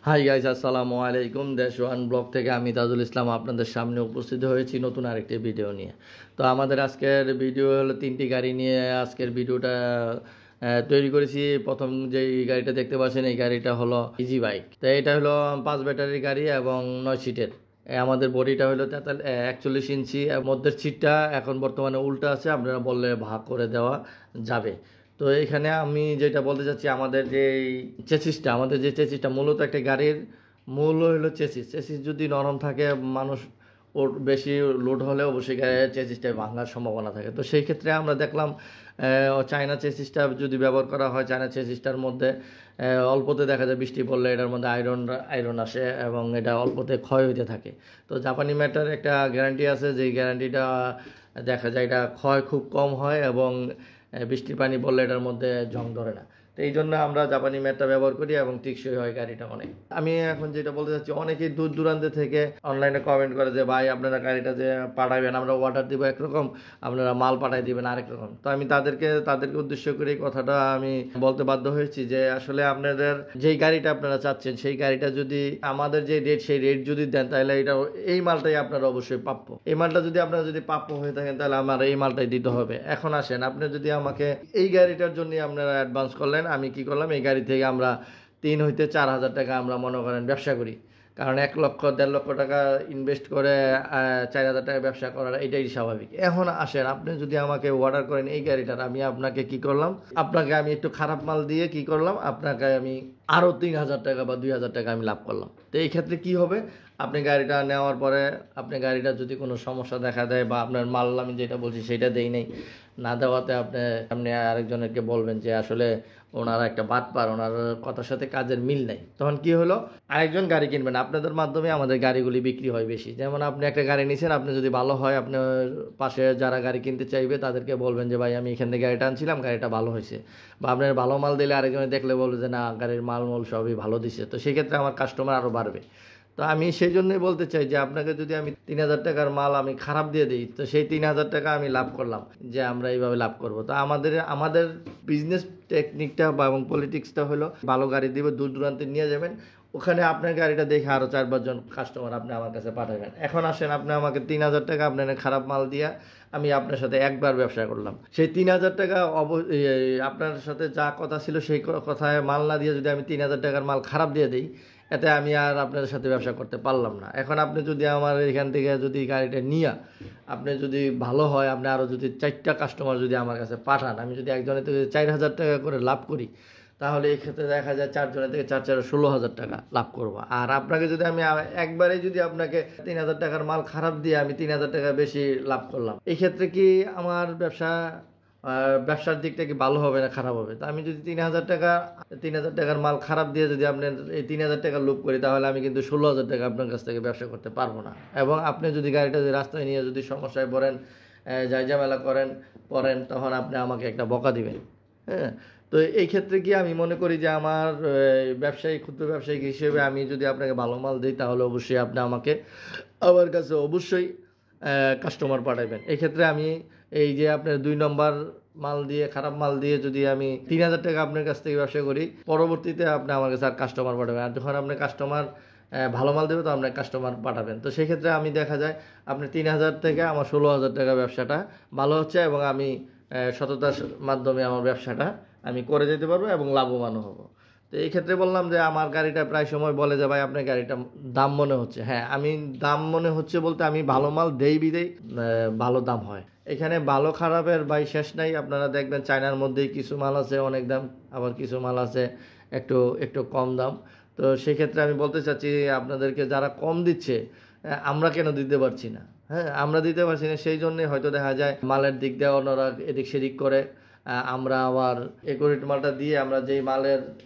Hi guys, আসসালামু আলাইকুম। দেশ ওয়ান ব্লগ থেকে আমি তাজুল ইসলাম আপনাদের সামনে উপস্থিত হয়েছি নতুন আরেকটি ভিডিও নিয়ে। তো আমাদের আজকের ভিডিও হলো 3টি গাড়ি নিয়ে আজকের ভিডিওটা তৈরি করেছি। প্রথম যেই গাড়িটা দেখতে পাচ্ছেন এই গাড়িটা হলো ইজি বাইক। তো এটা হলো 5 ব্যাটারির গাড়ি এবং 9 সিটের। আমাদের বডিটা হলো 41 ইঞ্চি, মধ্যের সিটটা এখন বর্তমানে উল্টা আছে, আপনারা বললে ভাগ করে দেওয়া যাবে। তো এখানে আমি যেটা বলতে চাচ্ছি, আমাদের যে চেসিসটা মূলত একটা গাড়ির মূল হলো চেসিস যদি নরম থাকে, মানুষ ওর বেশি লোড হলে অবশ্যই গাড়ির চেসিসটা ভাঙার সম্ভাবনা থাকে। তো সেই ক্ষেত্রে আমরা দেখলাম চায়না চেসিসটা যদি ব্যবহার করা হয়, চায়না চেসিসটার মধ্যে অল্পতে দেখা যায় বৃষ্টি পড়লে এটার মধ্যে আয়রন আসে এবং এটা অল্পতে ক্ষয় হইতে থাকে। তো জাপানি ম্যাটার একটা গ্যারান্টি আছে, যেই গ্যারান্টিটা দেখা যায় এটা ক্ষয় খুব কম হয় এবং বৃষ্টির পানি পড়লে এটার মধ্যে জং ধরে না। তো এই জন্য আমরা জাপানি ম্যাটটা ব্যবহার করি এবং টেকসই হয় গাড়িটা অনেক। আমি এখন যেটা বলতে চাচ্ছি, অনেকেই দূর দূরান্ত থেকে অনলাইনে কমেন্ট করে যে ভাই আপনারা গাড়িটা যে পাঠাবেন, আমরা অর্ডার দিব একরকম, আপনারা মাল পাঠাই দিবেন আরেক রকম। তো আমি তাদেরকে উদ্দেশ্য করে এই কথাটা আমি বলতে বাধ্য হয়েছি যে আসলে আপনাদের যেই গাড়িটা আপনারা চাচ্ছেন সেই গাড়িটা যদি আমাদের যে রেট সেই রেট যদি দেন, তাহলে এটা এই মালটাই আপনারা অবশ্যই প্রাপ্য। এই মালটা যদি আপনারা প্রাপ্য হয়ে থাকেন, তাহলে আমার এই মালটাই দিতে হবে। এখন আসেন, আপনি যদি আমাকে এই গাড়িটার জন্য আপনারা অ্যাডভান্স করলেন, আমি কি করলাম, এই গাড়ি থেকে আমরা 3 হইতে 4 হাজার টাকা আমরা মনে করেন ব্যবসা করি। কারণ 1 লক্ষ 1.5 লক্ষ টাকা ইনভেস্ট করে 4 হাজার টাকা ব্যবসা করার এটাই স্বাভাবিক। এখন আসেন, আপনি যদি আমাকে অর্ডার করেন এই গাড়িটার, আমি আপনাকে কি করলাম, আপনাকে আমি একটু খারাপ মাল দিয়ে কি করলাম, আপনাকে আমি আরও 3 হাজার টাকা বা 2 হাজার টাকা আমি লাভ করলাম। তো এই ক্ষেত্রে কি হবে, আপনি গাড়িটা নেওয়ার পরে আপনি গাড়িটা যদি কোনো সমস্যা দেখা দেয় বা আপনার মাল আমি যেটা বলছি সেটা দেই নাই, না দেওয়াতে আপনি আরেকজনকে বলবেন যে আসলে ওনারা একটা বাটপার, ওনার কথার সাথে কাজের মিল নেই, তখন কি হলো, আরেকজন গাড়ি কিনবেন, আপনাদের মাধ্যমে আমাদের গাড়িগুলি বিক্রি হয় বেশি। যেমন আপনি একটা গাড়ি নিয়েছেন, আপনি যদি ভালো হয়, আপনার পাশে যারা গাড়ি কিনতে চাইবে তাদেরকে বলবেন যে ভাই আমি এখান থেকে গাড়িটা আনছিলাম, গাড়িটা ভালো হয়েছে। বা আপনার ভালো মাল দিলে আরেকজনে দেখলে বলবে যে না, গাড়ির মাল সবই ভালো দিছে। তো সেক্ষেত্রে আমার কাস্টমার আরও বাড়বে। তো আমি সেই জন্যই বলতে চাই যে আপনাকে যদি আমি 3 হাজার টাকার মাল আমি খারাপ দিয়ে দিই, তো সেই 3 হাজার টাকা আমি লাভ করলাম, যে আমরা এইভাবে লাভ করব। তো আমাদের বিজনেস টেকনিকটা বা এবং পলিটিক্সটা হলো, ভালো গাড়ি দিবে, দূর দূরান্তে নিয়ে যাবেন, ওখানে আপনার গাড়িটা দেখে আরও 4-5 জন কাস্টমার আপনি আমার কাছে পাঠাবেন। এখন আসেন, আপনি আমাকে 3 হাজার টাকা আপনার খারাপ মাল দিয়া আমি আপনার সাথে একবার ব্যবসা করলাম, সেই 3 হাজার টাকা আপনার সাথে যা কথা ছিল সেই কথায় মাল না দিয়ে যদি আমি 3 হাজার টাকার মাল খারাপ দিয়ে দিই, এতে আমি আর আপনাদের সাথে ব্যবসা করতে পারলাম না। এখন আপনি যদি আমার এখান থেকে যদি গাড়িটা নিয়ে আপনি যদি ভালো হয়, আপনি আরও যদি 4টা কাস্টমার যদি আমার কাছে পাঠান, আমি যদি একজনের থেকে 4 হাজার টাকা করে লাভ করি, তাহলে এই ক্ষেত্রে দেখা যায় 4 জনের থেকে 4 16 হাজার টাকা লাভ করবো। আর আপনাকে যদি আমি একবারে যদি আপনাকে 3 হাজার টাকার মাল খারাপ দিয়ে আমি 3 হাজার টাকা বেশি লাভ করলাম, এই ক্ষেত্রে কি আমার ব্যবসার দিকটা কি ভালো হবে না খারাপ হবে? তো আমি যদি 3 হাজার টাকার মাল খারাপ দিয়ে যদি আপনার এই 3 হাজার টাকা লোভ করি, তাহলে আমি কিন্তু 16 হাজার টাকা আপনার কাছ থেকে ব্যবসা করতে পারবো না। এবং আপনি যদি গাড়িটা রাস্তায় নিয়ে যদি সমস্যায় পড়েন, ঝামেলা পড়েন, তখন আপনি আমাকে একটা বকা দিবেন। হ্যাঁ, তো এই ক্ষেত্রে কি আমি মনে করি যে আমার ক্ষুদ্র ব্যবসায়িক হিসেবে আমি যদি আপনাকে ভালো মাল দিই, তাহলে অবশ্যই আপনি আমার কাছে অবশ্যই কাস্টমার পাঠাবেন। এক্ষেত্রে আমি এই যে আপনার 2 নম্বর মাল দিয়ে, খারাপ মাল দিয়ে যদি আমি 3 হাজার টাকা আপনার কাছ থেকে ব্যবসা করি, পরবর্তীতে আপনি আমার কাছে আর কাস্টমার পাঠাবেন। আর যখন আপনার কাস্টমার ভালো মাল দেবে, তো আপনার কাস্টমার পাঠাবেন। তো সেক্ষেত্রে আমি দেখা যায় আপনি 3 হাজার থেকে আমার 16 হাজার টাকা ব্যবসাটা ভালো হচ্ছে এবং আমি সততার মাধ্যমে আমার ব্যবসাটা আমি করে যেতে পারবো এবং লাভবানও হব। তো এই ক্ষেত্রে বললাম যে আমার গাড়িটা প্রায় সময় বলে যে ভাই আপনার গাড়িটা দাম মনে হচ্ছে। হ্যাঁ, আমি দাম মনে হচ্ছে বলতে আমি ভালো মাল দেই বিদেই ভালো দাম হয়। এখানে ভালো খারাপের ভাই শেষ নাই। আপনারা দেখবেন চায়নার মধ্যেই কিছু মাল আছে অনেক দাম, আবার কিছু মাল আছে একটু একটু কম দাম। তো সেক্ষেত্রে আমি বলতে চাচ্ছি আপনাদেরকে, যারা কম দিচ্ছে আমরা কেন দিতে পারছি না? হ্যাঁ, আমরা দিতে পারছি না, সেই জন্যই হয়তো দেখা যায় মালের দিক দিয়ে ওনারা এদিক সেদিক করে। আমরা আবার একুরেট মালটা দিয়ে, আমরা যেই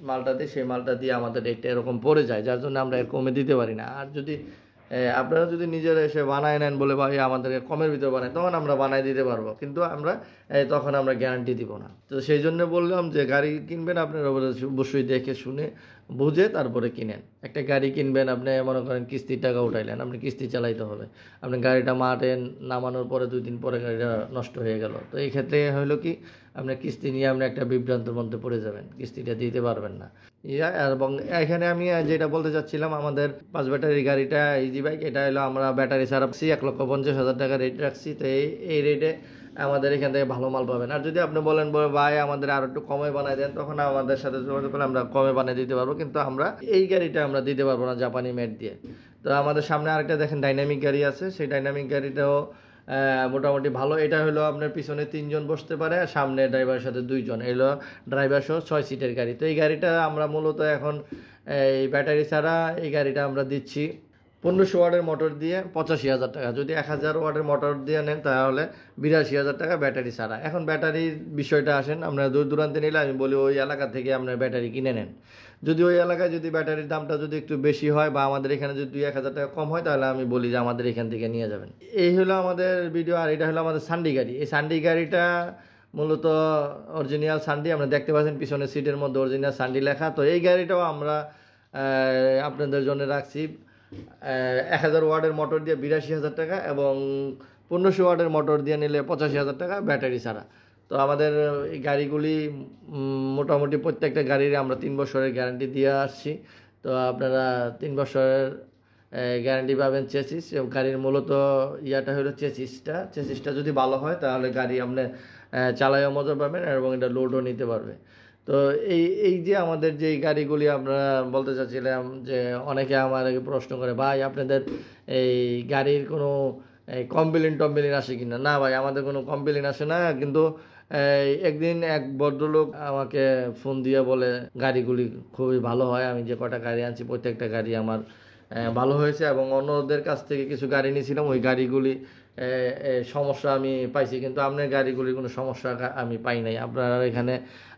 মালটা দিই সেই মালটা দিয়ে আমাদের রেটটা এরকম পড়ে যায়, যার জন্য আমরা এর কমে দিতে পারি না। আর যদি আপনারা যদি নিজেরা এসে বানায় নেন বলে ভাই আমাদেরকে কমের ভিতরে বানায়, তখন আমরা বানায় দিতে পারবো, কিন্তু তখন আমরা গ্যারান্টি দিব না। তো সেই জন্য বললাম যে গাড়ি কিনবেন আপনারা অবশ্যই দেখে শুনে বুঝে তারপরে কিনেন। একটা গাড়ি কিনবেন, আপনি মনে করেন কিস্তির টাকা উঠাইলেন, আপনি কিস্তি চালাইতে হবে, আপনি গাড়িটা মাঠে নামানোর পরে 2 দিন পরে গাড়িটা নষ্ট হয়ে গেল, তো এই ক্ষেত্রে হলো কি, আপনার কিস্তি নিয়ে আপনি একটা বিভ্রান্তের মধ্যে পড়ে যাবেন, কিস্তিটা দিতে পারবেন না। ইয়া। এবং এখানে আমি যেটা বলতে চাচ্ছিলাম, আমাদের 5 ব্যাটারি গাড়িটা ইজি বাইক, এটা হলো আমরা ব্যাটারি ছাড়া 1,50,000 টাকা রেট রাখছি। তো এই রেটে আমাদের এখান থেকে ভালো মাল পাবেন। আর যদি আপনি বলেন ভাই আমাদের আরো একটু কমে বানায় দেন, তখন আমাদের সাথে যোগাযোগ করলে আমরা কমে বানিয়ে দিতে পারবো, কিন্তু আমরা এই গাড়িটা আমরা দিতে পারবো না জাপানি মেড দিয়ে। তো আমাদের সামনে আরেকটা দেখেন ডাইনামিক গাড়ি আছে, সেই ডাইনামিক গাড়িটাও মোটামুটি ভালো। এটা হলো আপনার পিছনে 3 জন বসতে পারে, আর সামনে ড্রাইভারের সাথে 2 জন, এলো ড্রাইভার সহ 6 সিটের গাড়ি। তো এই গাড়িটা আমরা মূলত এখন এই ব্যাটারি ছাড়া এই গাড়িটা আমরা দিচ্ছি 1500 ওয়াটের মোটর দিয়ে 85,000 টাকা। যদি 1000 ওয়াটের মোটর দিয়ে নেন তাহলে 82,000 টাকা ব্যাটারি ছাড়া। এখন ব্যাটারির বিষয়টা আসেন, আমরা দূর দূরান্তে নিলে আমি বলি ওই এলাকা থেকে আপনার ব্যাটারি কিনে নেন। যদি ওই এলাকায় যদি ব্যাটারির দামটা যদি একটু বেশি হয় বা আমাদের এখানে যদি 2-1000 টাকা কম হয়, তাহলে আমি বলি যে আমাদের এখান থেকে নিয়ে যাবেন। এই হলো আমাদের ভিডিও। আর এটা হলো আমাদের সান্ডি গাড়ি। এই সান্ডি গাড়িটা মূলত অরিজিনাল সান্ডি, আমরা দেখতে পাচ্ছেন পিছনের সিটের মধ্যে অরিজিনাল সান্ডি লেখা। তো এই গাড়িটাও আমরা আপনাদের জন্য রাখছি 1000 ওয়াটের মোটর দিয়ে 82,000 টাকা, এবং 1500 ওয়াটের মোটর দিয়ে নিলে 85,000 টাকা ব্যাটারি ছাড়া। তো আমাদের এই গাড়িগুলি মোটামুটি প্রত্যেকটা গাড়ির আমরা 3 বছরের গ্যারান্টি দিয়ে আসছি। তো আপনারা 3 বছরের গ্যারান্টি পাবেন। চেসিস গাড়ির মূলত ইয়াটা হলো চেসিসটা যদি ভালো হয় তাহলে গাড়ি আপনি চালাইও মজা পাবেন এবং এটা লোডও নিতে পারবে। তো এই যে আমাদের যে গাড়িগুলি আমরা বলতে চাচ্ছিলাম, যে অনেকে আমার প্রশ্ন করে ভাই আপনাদের এই গাড়ির কোনো কমপ্লেন আসে কিনা। না ভাই, আমাদের কোনো কমপ্লেন আসে না, কিন্তু একদিন এক ভদ্রলোক আমাকে ফোন দিয়ে বলে গাড়িগুলি খুবই ভালো হয়। আমি যে কটা গাড়ি আনছি প্রত্যেকটা গাড়ি আমার ভালো হয়েছে, এবং অন্যদের কাছ থেকে কিছু গাড়ি নিয়েছিলাম, ওই গাড়িগুলি সমস্যা আমি পাইছি, কিন্তু আপনার গাড়িগুলির কোনো সমস্যা আমি পাই নাই। আপনারা এখানে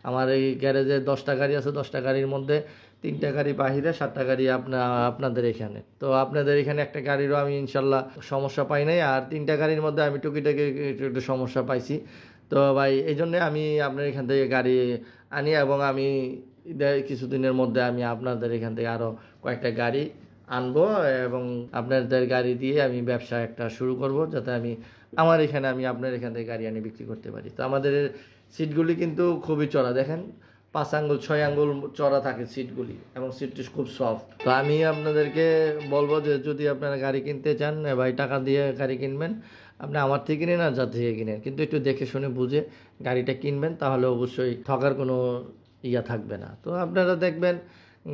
আমার এই গ্যারেজে 10টা গাড়ি আছে, 10টা গাড়ির মধ্যে 3টা গাড়ি বাহিরে, 7টা গাড়ি আপনাদের এখানে। তো আপনাদের এখানে একটা গাড়িরও আমি ইনশাল্লাহ সমস্যা পাই নাই, আর 3টা গাড়ির মধ্যে আমি টুকিটাকি একটু সমস্যা পাইছি। তো ভাই এই জন্যে আমি আপনার এখান থেকে গাড়ি আনি, এবং আমি কিছুদিনের মধ্যে আমি আপনাদের এখান থেকে আরও কয়েকটা গাড়ি আনবো, এবং আপনাদের গাড়ি দিয়ে আমি ব্যবসা একটা শুরু করব, যাতে আমি আপনার এখান থেকে গাড়ি আনি বিক্রি করতে পারি। তো আমাদের সিটগুলি কিন্তু খুবই চড়া, দেখেন 5 আঙ্গুল 6 আঙ্গুল চড়া থাকে সিটগুলি, এবং সিটটি খুব সফট। তো আমি আপনাদেরকে বলবো যে যদি আপনারা গাড়ি কিনতে চান, ভাই টাকা দিয়ে গাড়ি কিনবেন, আপনি আমার থেকে কিনেন আর যার থেকে কিনেন, কিন্তু একটু দেখে শুনে বুঝে গাড়িটা কিনবেন, তাহলে অবশ্যই ঠকার কোনো ইয়া থাকবে না। তো আপনারা দেখবেন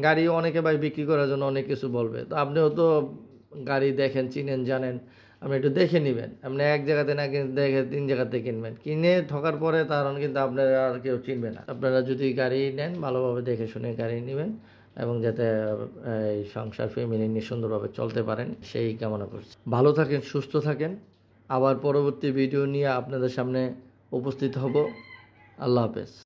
গাড়ি অনেকে ভাই বিক্রি করার জন্য অনেক কিছু বলবে, তো আপনিও তো গাড়ি দেখেন, চিনেন, জানেন, আপনি একটু দেখে নেবেন। আপনি এক জায়গাতে না কিনে দেখে 3 জায়গাতে কিনবেন, কিনে ঠকার পরে তখন কিন্তু আপনারা আর কেউ চিনবে না। আপনারা যদি গাড়ি নেন ভালোভাবে দেখে শুনে গাড়ি নেবেন, এবং যাতে এই সংসার ফ্যামিলি নিয়ে সুন্দরভাবে চলতে পারেন সেই কামনা করছি। ভালো থাকেন, সুস্থ থাকেন। আবার পরবর্তী ভিডিও নিয়ে আপনাদের সামনে উপস্থিত হব। আল্লাহ হাফেজ।